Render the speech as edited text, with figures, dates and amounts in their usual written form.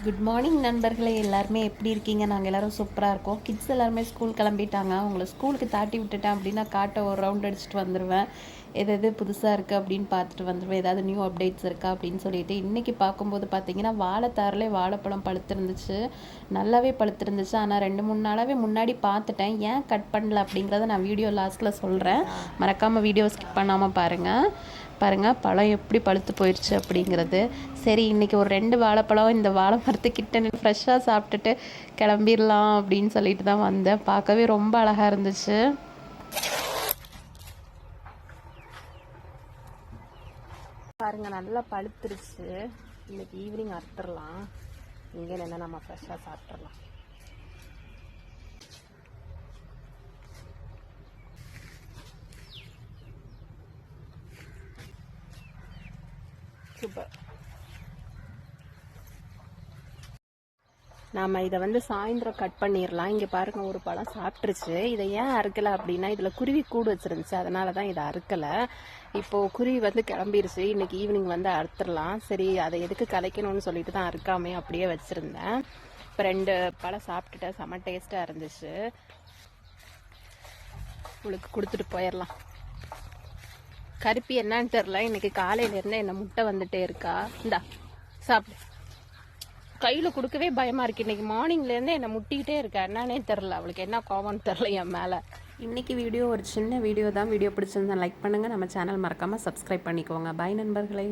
Good morning நண்பர்களே, எல்லாருமே எப்படி இருக்கீங்க? நாங்கள் எல்லோரும் சூப்பராக இருக்கோம். கிட்ஸ் எல்லாருமே ஸ்கூல் கிளம்பிட்டாங்க. அவங்கள ஸ்கூலுக்கு தாட்டி விட்டுட்டேன் அப்படின்னா காட்டை ஒரு ரவுண்ட் அடிச்சுட்டு வந்துடுவேன். எது புதுசாக இருக்குது அப்படின்னு பார்த்துட்டு வந்துடுவேன். ஏதாவது நியூ அப்டேட்ஸ் இருக்கா அப்படின்னு சொல்லிட்டு இன்றைக்கி பார்க்கும்போது பார்த்தீங்கன்னா வாழைத்தாரிலே வாழைப்பழம் பழுத்திருந்துச்சு. நல்லாவே பழுத்திருந்துச்சு. ஆனால் 2-3 நாளாகவே முன்னாடி பார்த்துட்டேன். ஏன் கட் பண்ணல அப்படிங்கிறத நான் வீடியோ லாஸ்ட்டில் சொல்கிறேன். மறக்காமல் வீடியோ ஸ்கிப் பண்ணாமல் பாருங்கள் பழம் எப்படி பழுத்து போயிடுச்சு அப்படிங்கிறது. சரி, இன்றைக்கி ஒரு 2 வாழைப்பழம் இந்த வாழை மரத்துக்கிட்ட ஃப்ரெஷ்ஷாக சாப்பிட்டுட்டு கிளம்பிடலாம் அப்படின்னு சொல்லிட்டு தான் வந்தேன். பார்க்கவே ரொம்ப அழகாக இருந்துச்சு. பாருங்கள், நல்லா பழுத்துருச்சு. இன்றைக்கி ஈவினிங் அறுத்துடலாம். இங்கே நின்று நம்ம ஃப்ரெஷ்ஷாக சாப்பிட்றலாம். சூப்பர். நாம் இதை சாயந்தரம் கட் பண்ணிடலாம். இங்கே பாருங்கள், ஒரு பழம் சாப்பிட்ருச்சு. இதை ஏன் அறுக்கலை அப்படின்னா இதில் குருவி கூடு வச்சுருந்துச்சு, அதனால தான் இதை அறுக்கலை. இப்போது குருவி கிளம்பிருச்சு. இன்றைக்கி ஈவினிங் அறுத்துடலாம். சரி, அதை எதுக்கு கலைக்கணும்னு சொல்லிட்டு தான் அறுக்காமே அப்படியே வச்சுருந்தேன். இப்போ 2 பழம் சாப்பிட்டுட்டேன். செம்ம டேஸ்ட்டாக இருந்துச்சு. உங்களுக்கு கொடுத்துட்டு போயிடலாம். கருப்பி என்னன்னு தெரில, இன்றைக்கி காலையிலேருந்து என்ன முட்டை வந்துட்டே இருக்கா. இந்தா சாப்பிடு. கையில் கொடுக்கவே பயமாக இருக்குது. இன்றைக்கி மார்னிங்லேருந்து என்னை முட்டிக்கிட்டே இருக்கா. என்னன்னே தெரில, அவளுக்கு என்ன கோவம்னு தெரில என் மேலே. இன்றைக்கி வீடியோ ஒரு சின்ன வீடியோ தான். வீடியோ பிடிச்சிருந்தா லைக் பண்ணுங்கள். நம்ம சேனல் மறக்காமல் சப்ஸ்கிரைப் பண்ணிக்கோங்க. பாய் நண்பர்களே.